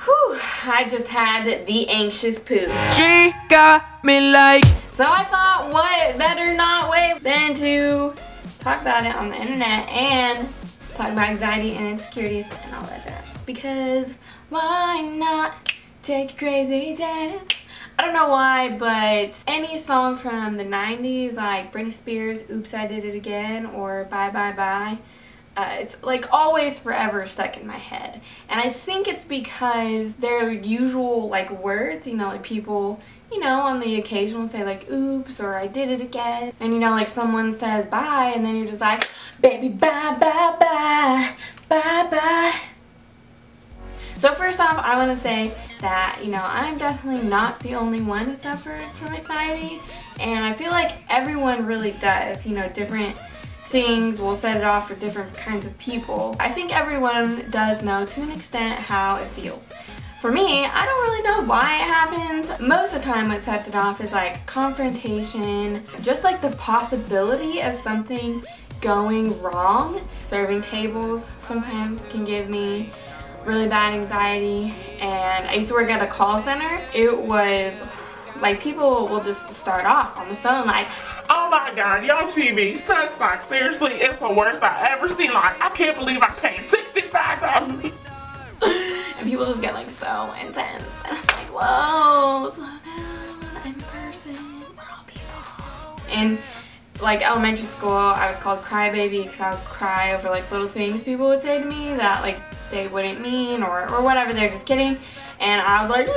Whew, I just had the anxious poop. She got me like. So I thought, what better not way than to talk about it on the internet and talk about anxiety and insecurities and all that jazz. Because why not take a crazy chance? I don't know why, but any song from the 90s, like Britney Spears, Oops, I Did It Again, or Bye Bye Bye, it's like always forever stuck in my head. And I think it's because their usual like words, you know, like people, you know, on the occasion will say like oops or I did it again. And you know, like someone says bye and then you're just like, baby bye bye bye, bye bye. So first off, I want to say that, you know, I'm definitely not the only one who suffers from anxiety. And I feel like everyone really does, you know, different things will set it off for different kinds of people. I think everyone does know to an extent how it feels. For me, I don't really know why it happens. Most of the time what sets it off is like confrontation, just like the possibility of something going wrong. Serving tables sometimes can give me really bad anxiety, and I used to work at a call center. It was like people will just start off on the phone like, oh my god, your TV sucks, like seriously, it's the worst I ever seen, like I can't believe I paid $65. And people just get like so intense, and it's like, whoa, slow down, I'm a person, we're all people. In like elementary school, I was called crybaby because I would cry over like little things people would say to me that like they wouldn't mean or whatever, they're just kidding. And I was like,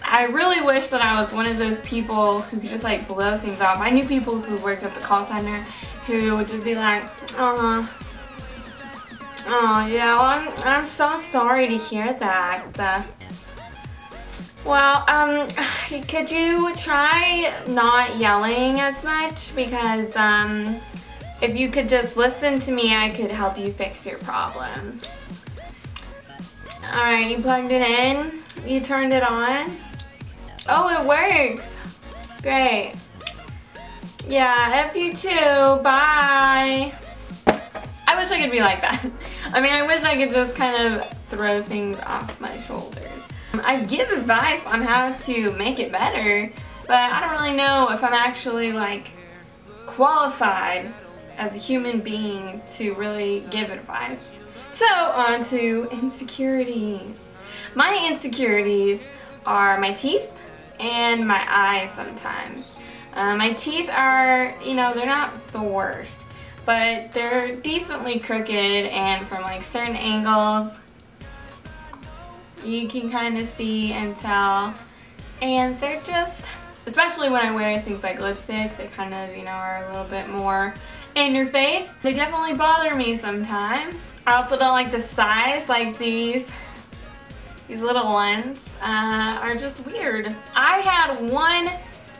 I really wish that I was one of those people who could just like blow things off. I knew people who worked at the call center who would just be like, oh yeah, well, I'm so sorry to hear that. Well, could you try not yelling as much? Because, if you could just listen to me, I could help you fix your problem. Alright, you plugged it in? You turned it on? Oh, it works! Great. Yeah, F you too. Bye! I wish I could be like that. I mean, I wish I could just kind of throw things off my shoulders. I give advice on how to make it better, but I don't really know if I'm actually like qualified as a human being to really give advice. So on to insecurities. My insecurities are my teeth and my eyes sometimes. My teeth are, you know, they're not the worst, but they're decently crooked, and from like certain angles you can kind of see and tell, and they're just, especially when I wear things like lipstick that kind of, you know, are a little bit more in your face, they definitely bother me sometimes. I also don't like the size, like these little ones are just weird. I had one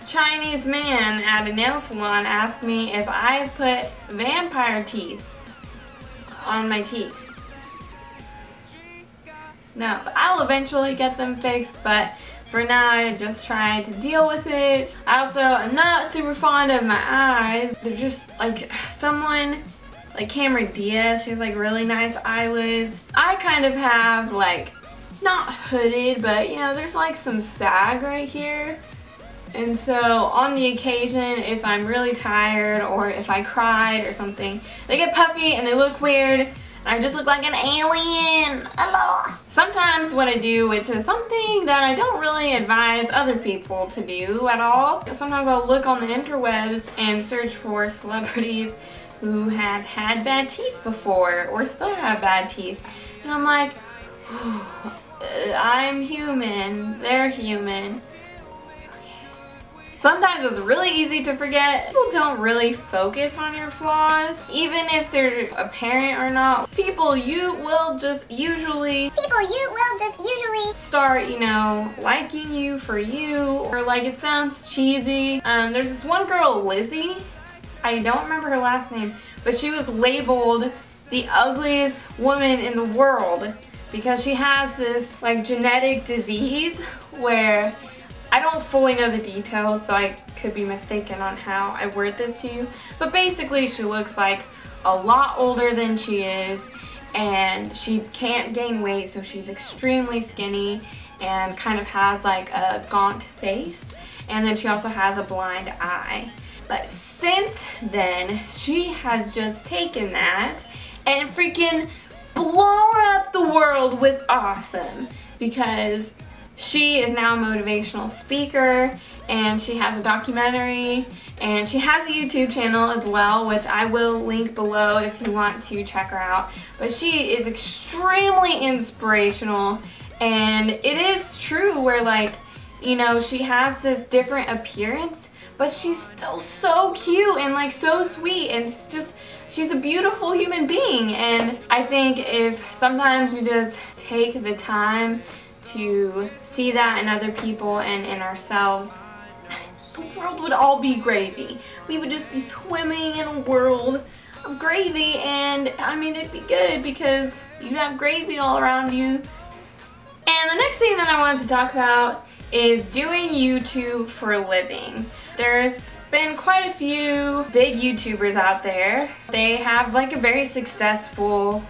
Chinese man at a nail salon ask me if I put vampire teeth on my teeth. No, I'll eventually get them fixed, but for now I just try to deal with it. I also am not super fond of my eyes. They're just like someone like Cameron Diaz, she has like really nice eyelids. I kind of have like, not hooded, but you know, there's like some sag right here. And so on the occasion, if I'm really tired or if I cried or something, they get puffy and they look weird. I just look like an alien. Hello. Sometimes what I do, which is something that I don't really advise other people to do at all, sometimes I'll look on the interwebs and search for celebrities who have had bad teeth before or still have bad teeth. And I'm like, I'm human, they're human. Sometimes it's really easy to forget. People don't really focus on your flaws, even if they're apparent or not. People you will just usually start, you know, liking you for you, or like it sounds cheesy. There's this one girl, Lizzie, I don't remember her last name, but she was labeled the ugliest woman in the world because she has this like genetic disease where, I don't fully know the details, so I could be mistaken on how I word this to you, but basically she looks like a lot older than she is, and she can't gain weight, so she's extremely skinny and kind of has like a gaunt face, and then she also has a blind eye. But since then, she has just taken that and freaking blown up the world with awesome, because she is now a motivational speaker, and she has a documentary, and she has a YouTube channel as well, which I will link below if you want to check her out. But she is extremely inspirational, and it is true where, like, you know, she has this different appearance, but she's still so cute and like so sweet, and it's just, she's a beautiful human being. And I think if sometimes we just take the time to see that in other people and in ourselves, the world would all be gravy. We would just be swimming in a world of gravy, and I mean, it'd be good because you'd have gravy all around you. And the next thing that I wanted to talk about is doing YouTube for a living. There's been quite a few big YouTubers out there. They have like a very successful,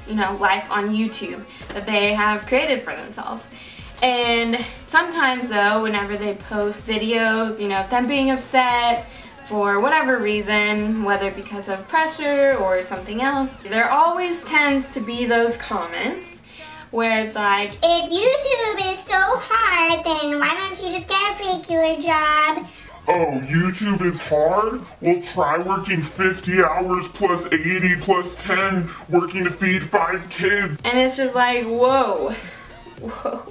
you know, life on YouTube that they have created for themselves. And sometimes though, whenever they post videos, you know, them being upset for whatever reason, whether because of pressure or something else, there always tends to be those comments where it's like, if YouTube is so hard, then why don't you just get a regular job? Oh, YouTube is hard? Well, try working 50 hours plus 80 plus 10, working to feed 5 kids. and it's just like, whoa, whoa,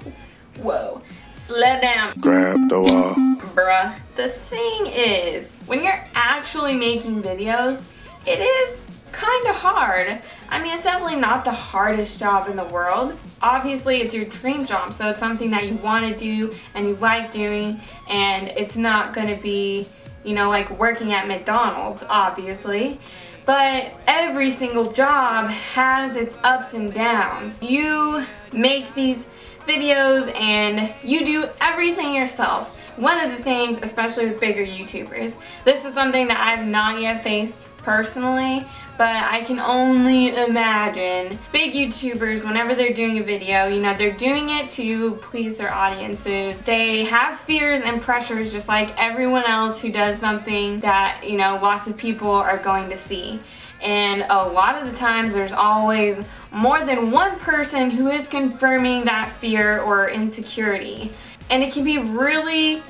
whoa, slow down, Grab the wall. bruh. The thing is, when you're actually making videos, it is kind of hard. I mean, it's definitely not the hardest job in the world. Obviously, it's your dream job, so it's something that you want to do and you like doing, and it's not going to be, you know, like working at McDonald's, obviously. But every single job has its ups and downs. You make these videos and you do everything yourself. One of the things, especially with bigger YouTubers, this is something that I've not yet faced personally, but I can only imagine big YouTubers, whenever they're doing a video, you know, they're doing it to please their audiences. They have fears and pressures just like everyone else who does something that, you know, lots of people are going to see. And a lot of the times there's always more than one person who is confirming that fear or insecurity. And it can be really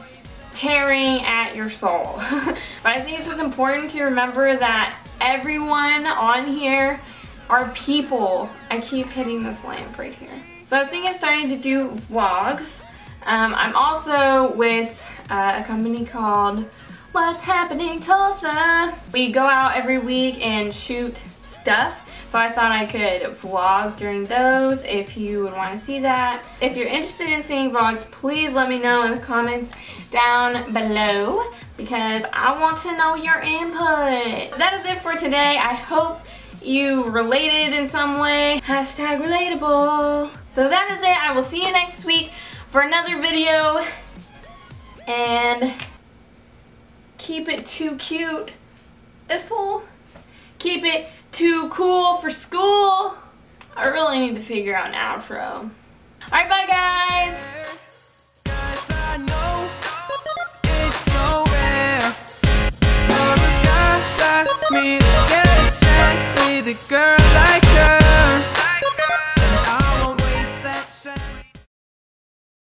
tearing at your soul. But I think it's just important to remember that everyone on here are people. I keep hitting this lamp right here. So I was thinking of starting to do vlogs. I'm also with a company called What's Happening Tulsa. We go out every week and shoot stuff. So I thought I could vlog during those if you would want to see that. If you're interested in seeing vlogs, please let me know in the comments down below, because I want to know your input. That is it for today. I hope you related in some way. Hashtag relatable. So that is it. I will see you next week for another video. And keep it too cute-iful. Keep it too cool for school. I really need to figure out an outro. Alright, bye guys! Me to get a chance, see the girl like her.